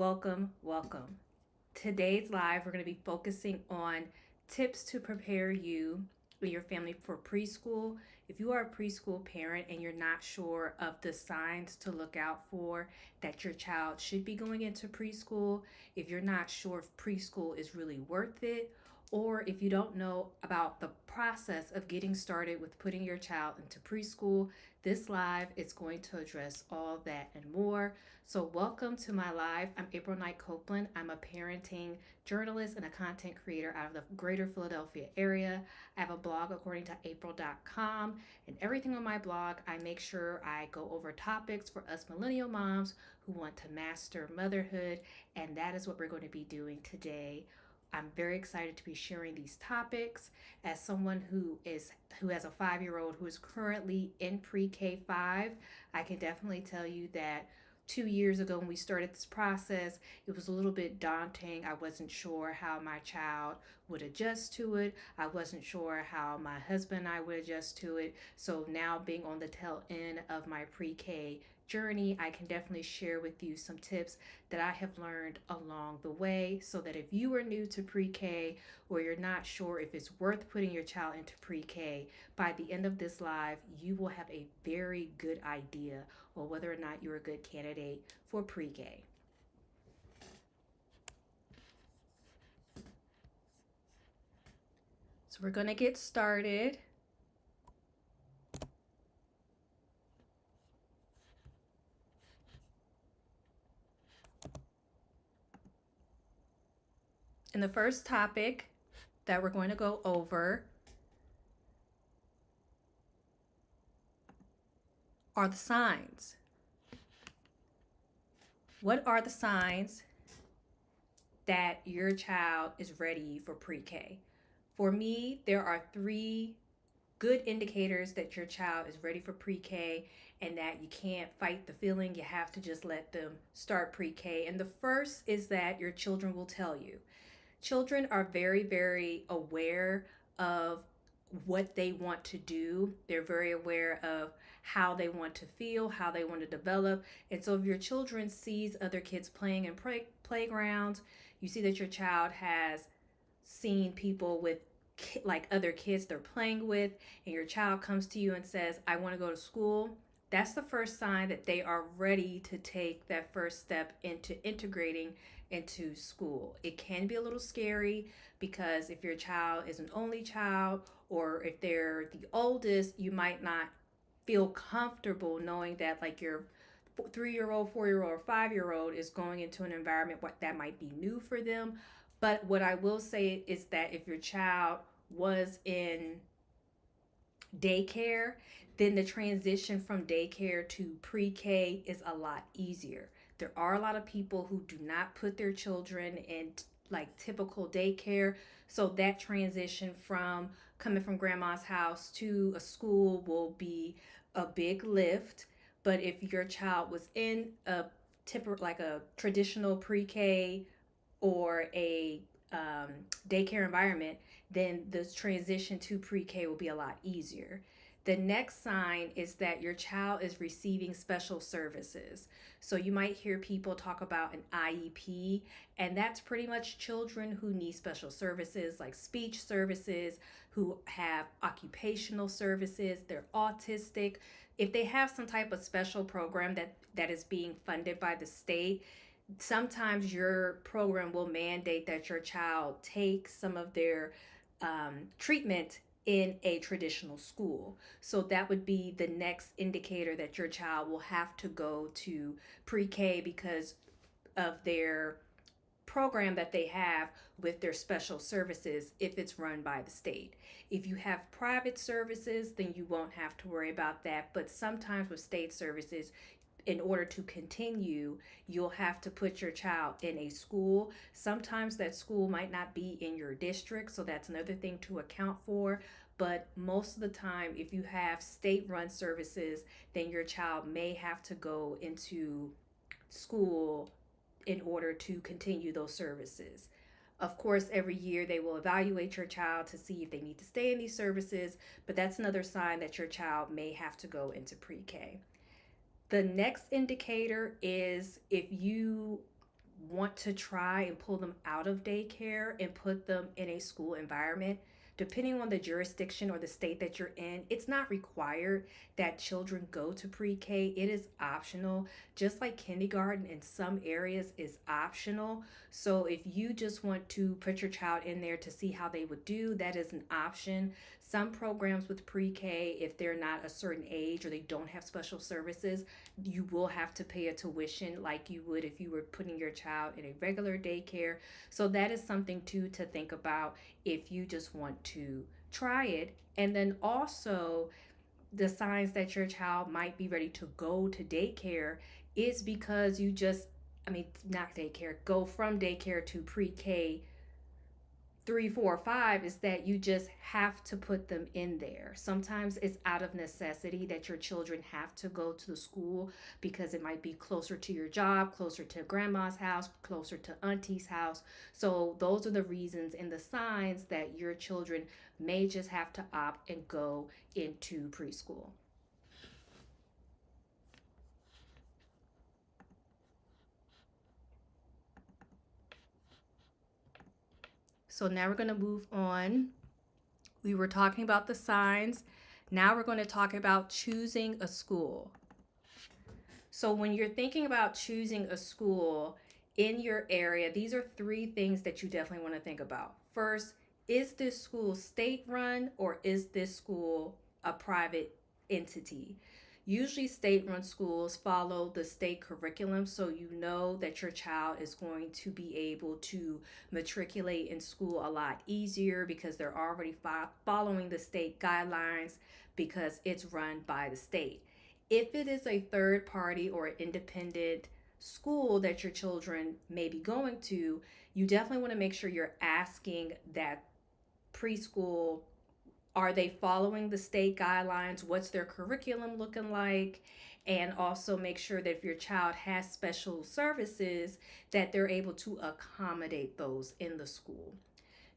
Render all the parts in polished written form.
welcome. Today's live, we're going to be focusing on tips to prepare you and your family for preschool. If you are a preschool parent and you're not sure of the signs to look out for that your child should be going into preschool, if you're not sure if preschool is really worth it, or if you don't know about the process of getting started with putting your child into preschool, this live is going to address all that and more. So welcome to my live. I'm April Knight Copeland. I'm a parenting journalist and a content creator out of the greater Philadelphia area. I have a blog according to april.com, and everything on my blog, I make sure I go over topics for us millennial moms who want to master motherhood, and that is what we're going to be doing today. I'm very excited to be sharing these topics as someone who has a 5-year-old who is currently in pre-K 5. I can definitely tell you that 2 years ago when we started this process, it was a little bit daunting. I wasn't sure how my child would adjust to it. I wasn't sure how my husband and I would adjust to it. So now, being on the tail end of my pre-K journey, I can definitely share with you some tips that I have learned along the way, so that if you are new to pre-K or you're not sure if it's worth putting your child into pre-K, by the end of this live, you will have a very good idea on whether or not you're a good candidate for pre-K. So we're going to get started. And the first topic that we're going to go over are the signs. What are the signs that your child is ready for pre-K? For me, there are 3 good indicators that your child is ready for pre-K and that you can't fight the feeling. You have to just let them start pre-K. And the first is that your children will tell you. Children are very, very aware of what they want to do. They're very aware of how they want to feel, how they want to develop. And so if your children sees other kids playing in playgrounds, you see that your child has seen people with like other kids they're playing with, and your child comes to you and says, I want to go to school, that's the first sign that they are ready to take that first step into integrating into school. It can be a little scary because if your child is an only child or if they're the oldest, you might not feel comfortable knowing that like your 3-year-old, 4-year-old, or 5-year-old is going into an environment that might be new for them. But what I will say is that if your child was in daycare, then the transition from daycare to pre-K is a lot easier. There are a lot of people who do not put their children in like typical daycare, so that transition from coming from grandma's house to a school will be a big lift. But if your child was in a like a traditional pre-K or a daycare environment, then the transition to pre-K will be a lot easier. The next sign is that your child is receiving special services. So you might hear people talk about an IEP, and that's pretty much children who need special services like speech services, who have occupational services, they're autistic. If they have some type of special program that is being funded by the state, sometimes your program will mandate that your child take some of their treatment in a traditional school. So that would be the next indicator that your child will have to go to pre-K because of their program that they have with their special services if it's run by the state. If you have private services, then you won't have to worry about that. But sometimes with state services, in order to continue, you'll have to put your child in a school. Sometimes that school might not be in your district, so that's another thing to account for. But most of the time, if you have state-run services, then your child may have to go into school in order to continue those services. Of course, every year they will evaluate your child to see if they need to stay in these services, but that's another sign that your child may have to go into pre-K. The next indicator is if you want to try and pull them out of daycare and put them in a school environment, depending on the jurisdiction or the state that you're in, it's not required that children go to pre-K. It is optional, just like kindergarten in some areas is optional. So if you just want to put your child in there to see how they would do, that is an option. Some programs with pre-K, if they're not a certain age or they don't have special services, you will have to pay a tuition like you would if you were putting your child in a regular daycare. So that is something too to think about if you just want to try it. And then also, the signs that your child might be ready to go to daycare is because you just, I mean, not daycare, go from daycare to pre-K 3, 4, 5 is that you just have to put them in there. Sometimes it's out of necessity that your children have to go to the school because it might be closer to your job, closer to grandma's house, closer to auntie's house. So those are the reasons and the signs that your children may just have to opt and go into preschool. So now we're going to move on. We were talking about the signs. Now we're going to talk about choosing a school. So when you're thinking about choosing a school in your area, these are 3 things that you definitely want to think about. First, is this school state run or is this school a private entity? Usually state run schools follow the state curriculum, so you know that your child is going to be able to matriculate in school a lot easier because they're already following the state guidelines because it's run by the state. If it is a third party or independent school that your children may be going to, you definitely want to make sure you're asking that preschool, are they following the state guidelines? What's their curriculum looking like? And also make sure that if your child has special services, that they're able to accommodate those in the school.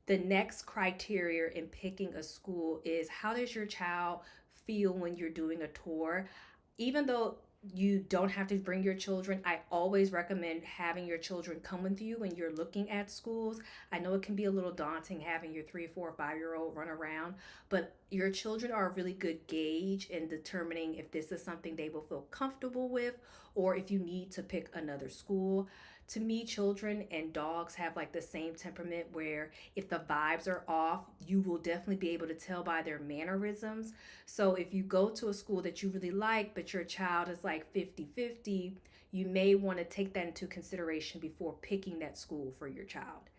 The next criteria in picking a school is, how does your child feel when you're doing a tour? Even though you don't have to bring your children, I always recommend having your children come with you when you're looking at schools. I know it can be a little daunting having your 3, 4, 5-year-old run around, but your children are a really good gauge in determining if this is something they will feel comfortable with or if you need to pick another school. To me, children and dogs have like the same temperament where if the vibes are off, you will definitely be able to tell by their mannerisms. So if you go to a school that you really like, but your child is like 50-50, you may want to take that into consideration before picking that school for your child.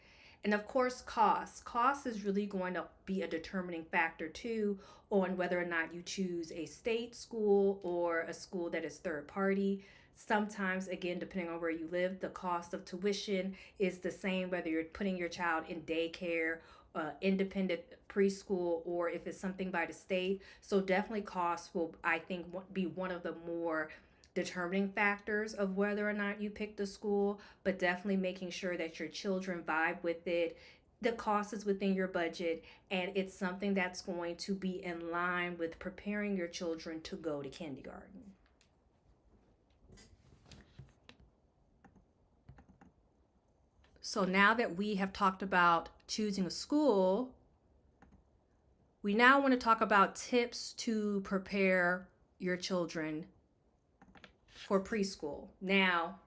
And of course, cost. Cost is really going to be a determining factor too on whether or not you choose a state school or a school that is third party. Sometimes, again, depending on where you live, the cost of tuition is the same whether you're putting your child in daycare, independent preschool, or if it's something by the state. So definitely cost will, I think, be one of the more determining factors of whether or not you pick the school, but definitely making sure that your children vibe with it. The cost is within your budget, and it's something that's going to be in line with preparing your children to go to kindergarten. So now that we have talked about choosing a school, we now want to talk about tips to prepare your children for preschool. Now,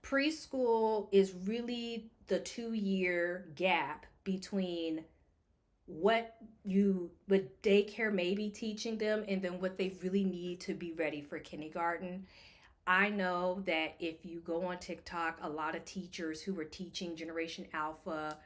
preschool is really the 2-year gap between what daycare may be teaching them and then what they really need to be ready for kindergarten. I know that if you go on TikTok, a lot of teachers who are teaching Generation Alpha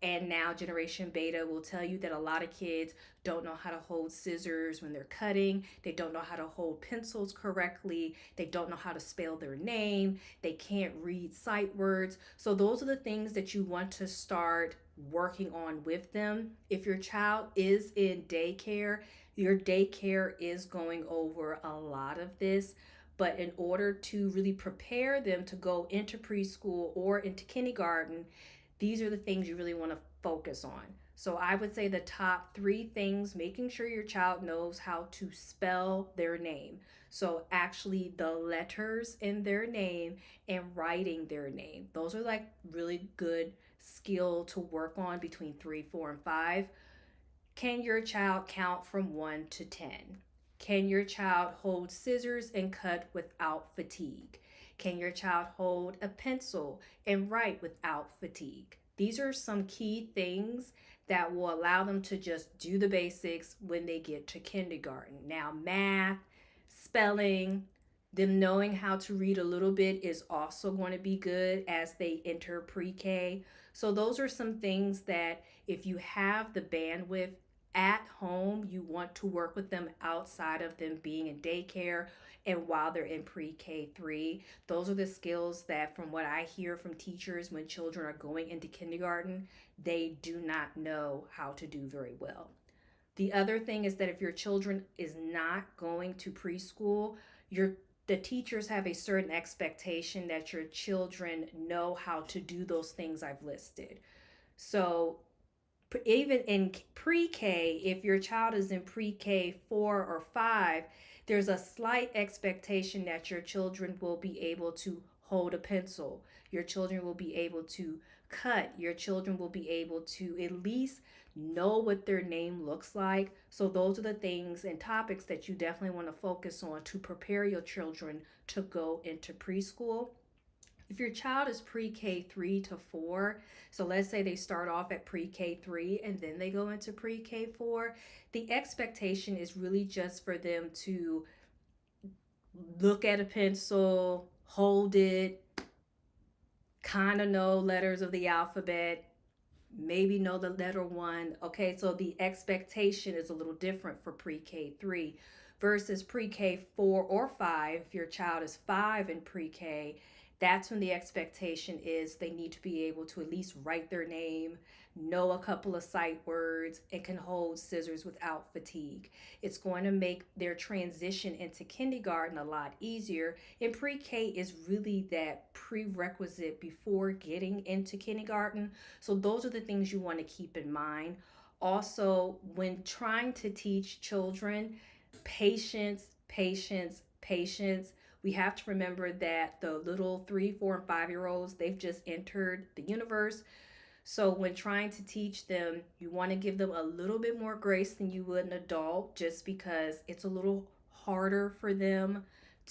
and now Generation Beta will tell you that a lot of kids don't know how to hold scissors when they're cutting. They don't know how to hold pencils correctly. They don't know how to spell their name. They can't read sight words. So those are the things that you want to start working on with them. If your child is in daycare, your daycare is going over a lot of this. But in order to really prepare them to go into preschool or into kindergarten, these are the things you really want to focus on. So I would say the top three things: making sure your child knows how to spell their name. So actually the letters in their name and writing their name. Those are like really good skill to work on between 3, 4, and 5. Can your child count from 1 to 10? Can your child hold scissors and cut without fatigue? Can your child hold a pencil and write without fatigue? These are some key things that will allow them to just do the basics when they get to kindergarten. Now, math, spelling, them knowing how to read a little bit is also going to be good as they enter pre-K. So those are some things that if you have the bandwidth at home, you want to work with them outside of them being in daycare and while they're in pre-K 3. Those are the skills that, from what I hear from teachers, when children are going into kindergarten, they do not know how to do very well. The other thing is that if your children is not going to preschool, the teachers have a certain expectation that your children know how to do those things I've listed. So even in pre-K, if your child is in pre-K 4 or 5, there's a slight expectation that your children will be able to hold a pencil. Your children will be able to cut. Your children will be able to at least know what their name looks like. So those are the things and topics that you definitely want to focus on to prepare your children to go into preschool. If your child is pre-K 3 to 4, so let's say they start off at pre-K 3 and then they go into pre-K 4, the expectation is really just for them to look at a pencil, hold it, kind of know letters of the alphabet, maybe know the letter 1. Okay, so the expectation is a little different for pre-K 3 versus pre-K 4 or 5. If your child is 5 in pre-K, that's when the expectation is they need to be able to at least write their name, know a couple of sight words, and can hold scissors without fatigue. It's going to make their transition into kindergarten a lot easier. And pre-K is really that prerequisite before getting into kindergarten. So those are the things you want to keep in mind. Also, when trying to teach children, patience, patience, patience. We have to remember that the little 3, 4, and 5 year olds, they've just entered the universe. So when trying to teach them, you want to give them a little bit more grace than you would an adult, just because it's a little harder for them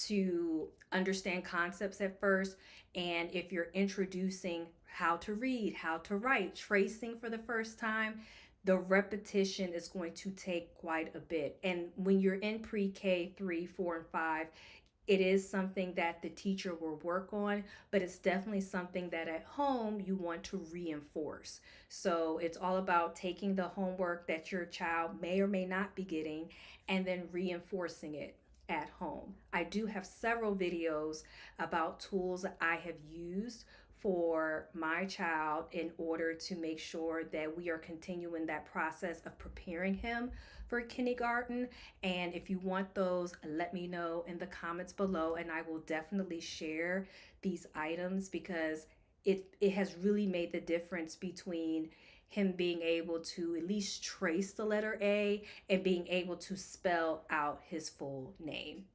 to understand concepts at first. And if you're introducing how to read, how to write, tracing for the first time, the repetition is going to take quite a bit. And when you're in pre-K 3, 4, and 5, it is something that the teacher will work on, but it's definitely something that at home you want to reinforce. So it's all about taking the homework that your child may or may not be getting and then reinforcing it at home. I do have several videos about tools that I have used for my child in order to make sure that we are continuing that process of preparing him for kindergarten. And if you want those, let me know in the comments below, and I will definitely share these items because it has really made the difference between him being able to at least trace the letter A and being able to spell out his full name.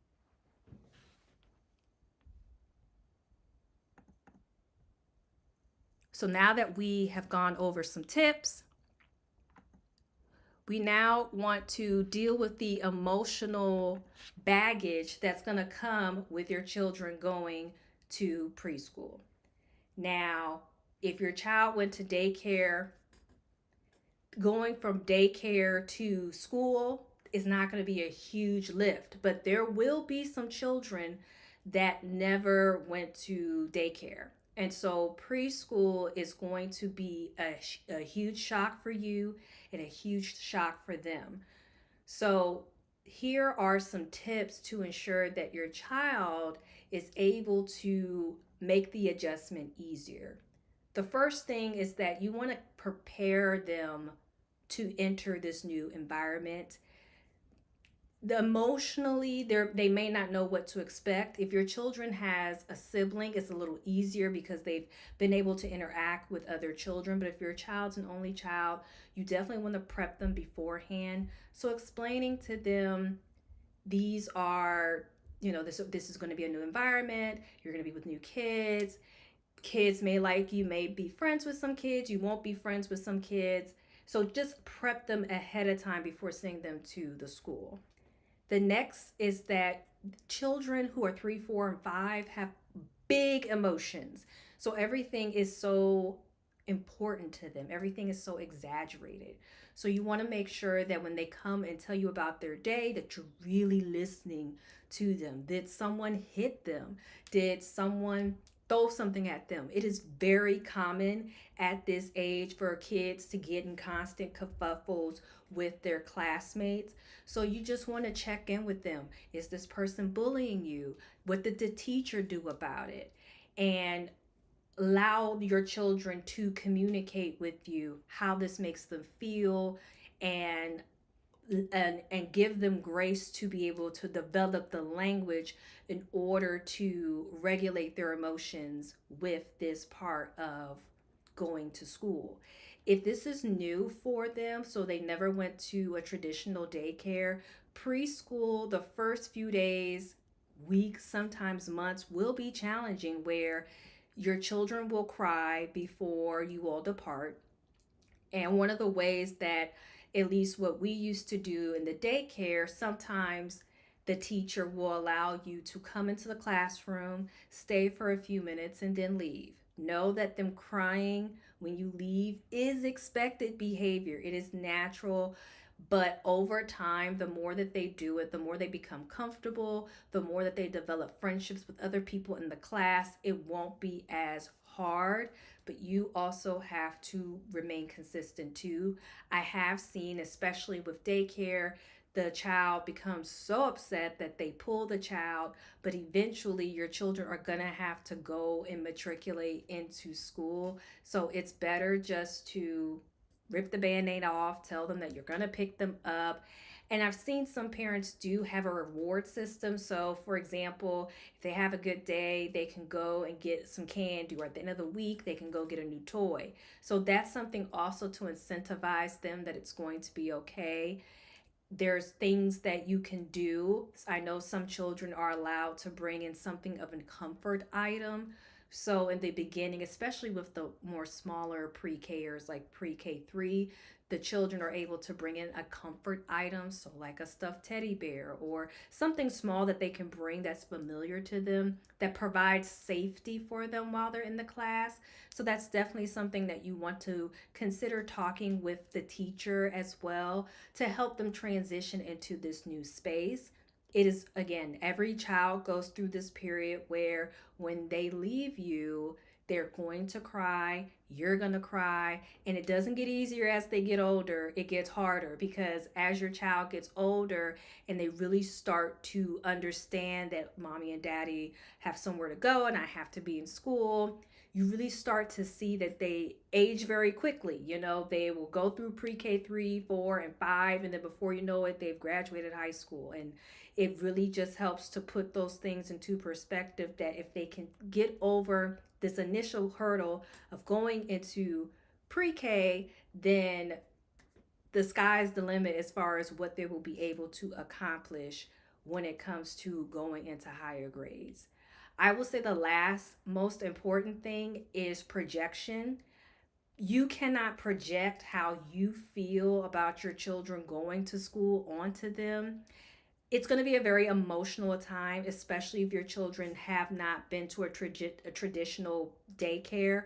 So now that we have gone over some tips, we now want to deal with the emotional baggage that's going to come with your children going to preschool. Now, if your child went to daycare, going from daycare to school is not going to be a huge lift, but there will be some children that never went to daycare. And so preschool is going to be a huge shock for you and a huge shock for them. So here are some tips to ensure that your child is able to make the adjustment easier. The first thing is that you want to prepare them to enter this new environment. Emotionally, they may not know what to expect. If your children has a sibling, it's a little easier because they've been able to interact with other children. But if your child's an only child, you definitely want to prep them beforehand. So explaining to them, these are, this is going to be a new environment, you're going to be with new kids. Kids may like you, may be friends with some kids, you won't be friends with some kids. So just prep them ahead of time before sending them to the school. The next is that children who are 3, 4, and 5 have big emotions. So everything is so important to them, everything is so exaggerated. So you want to make sure that when they come and tell you about their day, that you're really listening to them. Did someone hit them? Did someone throw something at them? It is very common at this age for kids to get in constant kerfuffles with their classmates. So you just want to check in with them. Is this person bullying you? What did the teacher do about it? And allow your children to communicate with you how this makes them feel, and and give them grace to be able to develop the language in order to regulate their emotions with this part of going to school. If this is new for them, so they never went to a traditional daycare, preschool, the first few days, weeks, sometimes months, will be challenging, where your children will cry before you all depart. And one of the ways that, at least what we used to do in the daycare, sometimes the teacher will allow you to come into the classroom, stay for a few minutes, and then leave. Know that them crying when you leave is expected behavior, it is natural. But over time, the more that they do it, the more they become comfortable, the more that they develop friendships with other people in the class, it won't be as hard. But you also have to remain consistent too. I have seen, especially with daycare, the child becomes so upset that they pull the child, but eventually your children are going to have to go and matriculate into school. So it's better just to rip the band-aid off, tell them that you're going to pick them up. And I've seen some parents do have a reward system. So for example, if they have a good day, they can go and get some candy, or at the end of the week they can go get a new toy. So that's something also to incentivize them that it's going to be okay. There's things that you can do. I know some children are allowed to bring in something of a comfort item. So in the beginning, especially with the more smaller pre-Kers, like pre-K3, the children are able to bring in a comfort item, so like a stuffed teddy bear or something small that they can bring that's familiar to them, that provides safety for them while they're in the class. So that's definitely something that you want to consider talking with the teacher as well, to help them transition into this new space. It is, again, every child goes through this period where when they leave you, they're going to cry, you're going to cry, and it doesn't get easier as they get older. It gets harder, because as your child gets older and they really start to understand that mommy and daddy have somewhere to go and I have to be in school, you really start to see that they age very quickly. They will go through pre-K 3, 4, and 5, and then before you know it, they've graduated high school. And it really just helps to put those things into perspective, that if they can get over this initial hurdle of going into pre-K, then the sky's the limit as far as what they will be able to accomplish when it comes to going into higher grades. I will say the last most important thing is projection. You cannot project how you feel about your children going to school onto them. It's going to be a very emotional time, especially if your children have not been to a traditional daycare.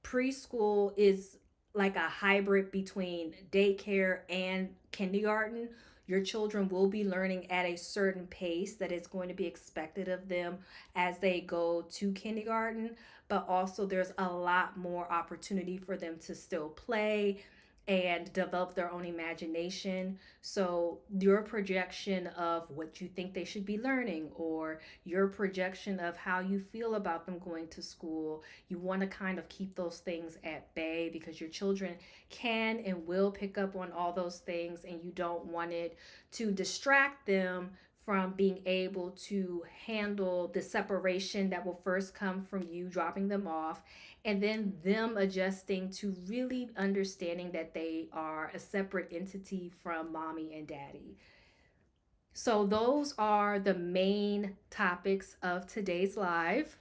Preschool is like a hybrid between daycare and kindergarten. Your children will be learning at a certain pace that is going to be expected of them as they go to kindergarten, but also there's a lot more opportunity for them to still play. and develop their own imagination. So, your projection of what you think they should be learning, or your projection of how you feel about them going to school, you want to kind of keep those things at bay because your children can and will pick up on all those things, and you don't want it to distract them from being able to handle the separation that will first come from you dropping them off, and then them adjusting to really understanding that they are a separate entity from mommy and daddy. So, those are the main topics of today's live.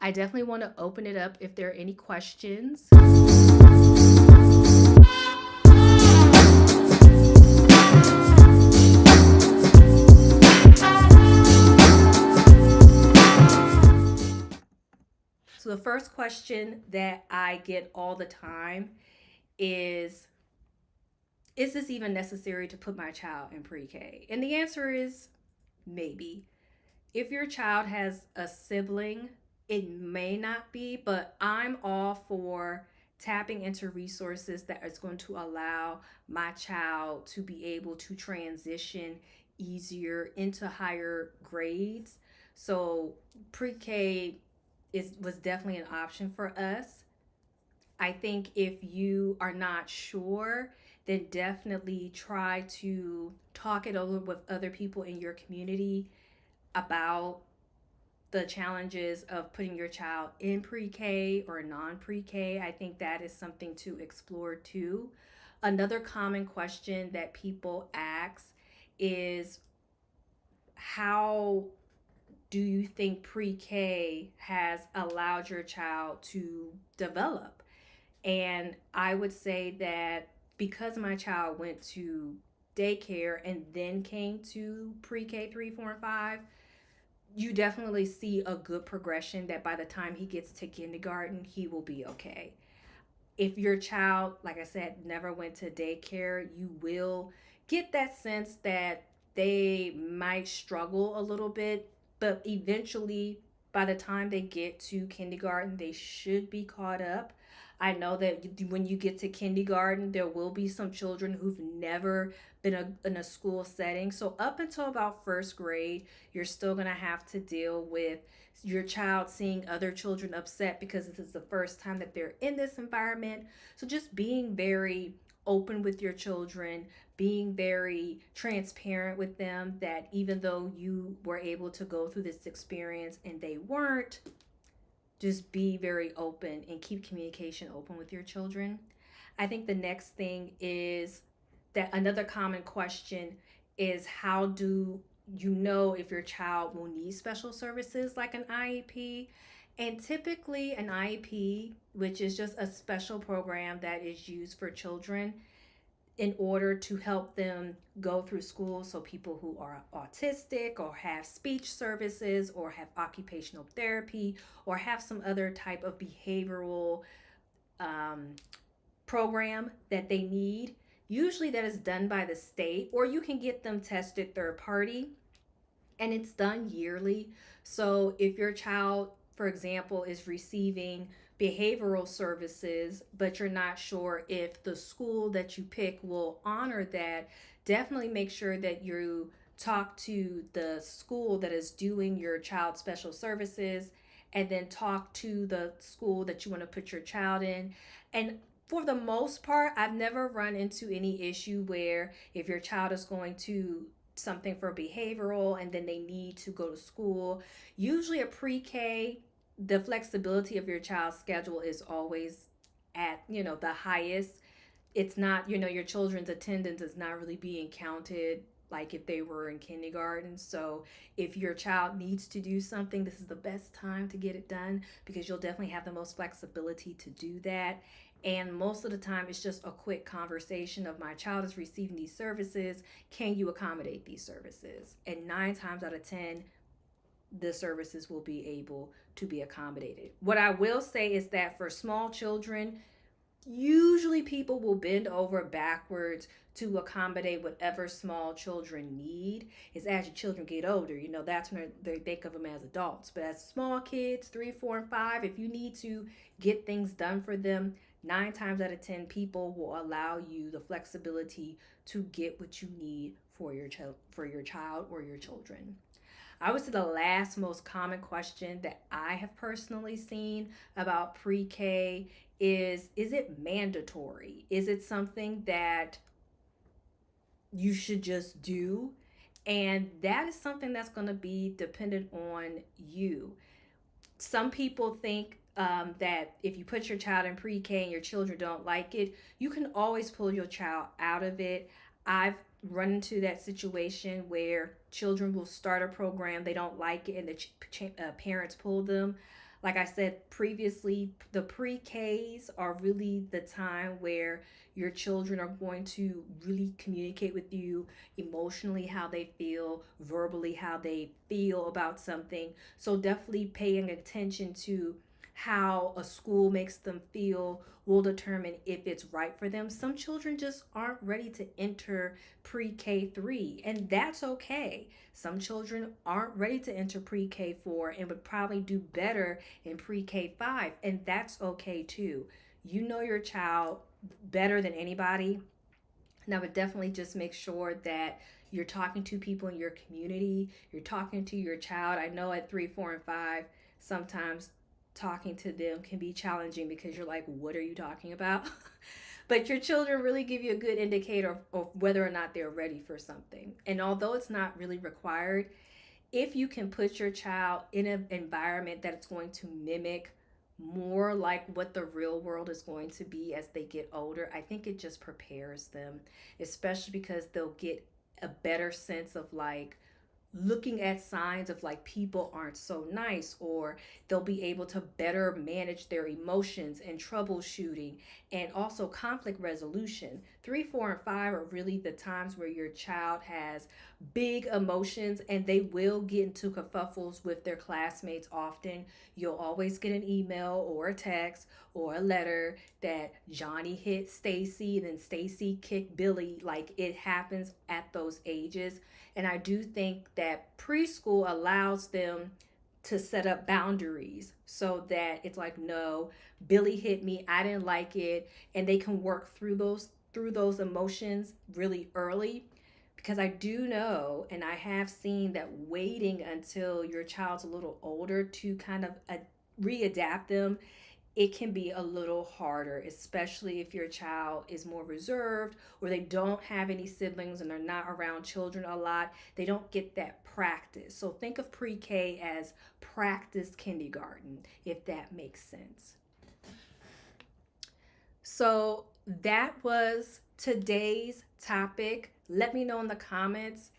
I definitely want to open it up if there are any questions. So, the first question that I get all the time is this even necessary to put my child in pre-K? And the answer is maybe. If your child has a sibling, it may not be, but I'm all for tapping into resources that is going to allow my child to be able to transition easier into higher grades. So pre-K was definitely an option for us. I think if you are not sure, then definitely try to talk it over with other people in your community about the challenges of putting your child in pre-K or non-pre-K. I think that is something to explore too. Another common question that people ask is, how do you think pre-K has allowed your child to develop? And I would say that because my child went to daycare and then came to pre-K 3, 4, and 5, you definitely see a good progression that by the time he gets to kindergarten, he will be okay. If your child, like I said, never went to daycare, you will get that sense that they might struggle a little bit, but eventually, by the time they get to kindergarten, they should be caught up. I know that when you get to kindergarten, there will be some children who've never been in a school setting. So, up until about first grade, you're still going to have to deal with your child seeing other children upset because this is the first time that they're in this environment. So just being very open with your children, being very transparent with them that even though you were able to go through this experience and they weren't, just be very open and keep communication open with your children. I think the next thing is that another common question is, how do you know if your child will need special services like an IEP? And typically, an IEP, which is just a special program that is used for children in order to help them go through school. So, people who are autistic or have speech services or have occupational therapy or have some other type of behavioral um, program that they need. Usually, that is done by the state, or you can get them tested third party, and it's done yearly. So, if your child, for example, is receiving behavioral services, but you're not sure if the school that you pick will honor that, definitely make sure that you talk to the school that is doing your child's special services, and then talk to the school that you want to put your child in. And for the most part, I've never run into any issue where if your child is going to something for behavioral and then they need to go to school, usually a pre-K, the flexibility of your child's schedule is always at, the highest. It's not, your children's attendance is not really being counted like if they were in kindergarten. So if your child needs to do something, this is the best time to get it done because you'll definitely have the most flexibility to do that. And most of the time, it's just a quick conversation of, my child is receiving these services. Can you accommodate these services? And 9 times out of 10, the services will be able to be accommodated. What I will say is that for small children, usually people will bend over backwards to accommodate whatever small children need. Is as your children get older, that's when they think of them as adults. But as small kids, 3, 4, and 5, if you need to get things done for them, 9 times out of 10 people will allow you the flexibility to get what you need for your child or your children. I would say the last most common question that I have personally seen about pre-K is it mandatory? Is it something that you should just do? And that is something that's going to be dependent on you. Some people think that if you put your child in pre-K and your children don't like it, you can always pull your child out of it. I've run into that situation where children will start a program, they don't like it, and the parents pull them. Like I said previously, the pre-Ks are really the time where your children are going to really communicate with you emotionally how they feel, verbally how they feel about something. So definitely paying attention to how a school makes them feel will determine if it's right for them. Some children just aren't ready to enter pre-K 3, and that's okay. Some children aren't ready to enter pre-K 4 and would probably do better in pre-K 5, and that's okay too. You know your child better than anybody. And I would definitely just make sure that you're talking to people in your community, you're talking to your child. I know at 3, 4, and 5, sometimes talking to them can be challenging because you're like, what are you talking about? But your children really give you a good indicator of whether or not they're ready for something. And although it's not really required, if you can put your child in an environment that it's going to mimic more like what the real world is going to be as they get older, I think it just prepares them, especially because they'll get a better sense of like looking at signs of like people aren't so nice, or they'll be able to better manage their emotions and troubleshooting and also conflict resolution. 3, 4, and 5 are really the times where your child has big emotions and they will get into kerfuffles with their classmates often. You'll always get an email or a text or a letter that Johnny hit Stacy and then Stacy kicked Billy. Like, it happens at those ages. And I do think that preschool allows them to set up boundaries so that it's like, no, Billy hit me, I didn't like it, and they can work through those emotions really early. Because I do know and I have seen that waiting until your child's a little older to kind of readapt them, it can be a little harder, especially if your child is more reserved or they don't have any siblings and they're not around children a lot. They don't get that practice. So think of pre-K as practice kindergarten, if that makes sense. So that was today's topic. Let me know in the comments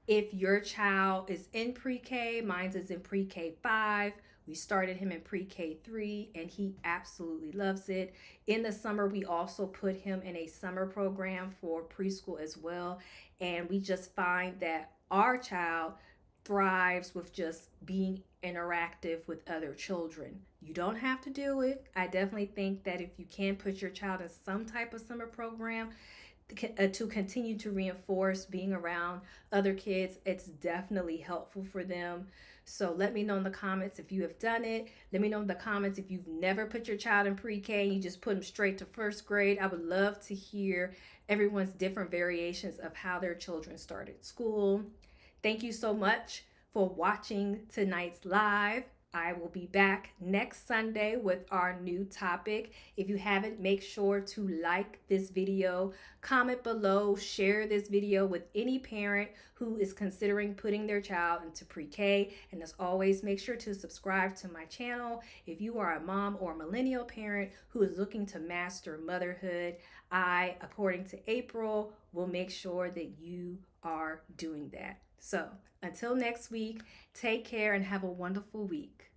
if your child is in pre-K. Mine is in pre-K 5. We started him in pre-K 3 and he absolutely loves it. In the summer, we also put him in a summer program for preschool as well. And we just find that our child thrives with just being interactive with other children. You don't have to do it. I definitely think that if you can put your child in some type of summer program, to continue to reinforce being around other kids, it's definitely helpful for them. So let me know in the comments if you have done it. Let me know in the comments if you've never put your child in pre-K and you just put them straight to first grade. I would love to hear everyone's different variations of how their children started school. Thank you so much for watching tonight's live. I will be back next Sunday with our new topic. If you haven't, make sure to like this video, comment below, share this video with any parent who is considering putting their child into pre-K. And as always, make sure to subscribe to my channel. If you are a mom or a millennial parent who is looking to master motherhood, I, according to April, will make sure that you are doing that. So until next week, take care and have a wonderful week.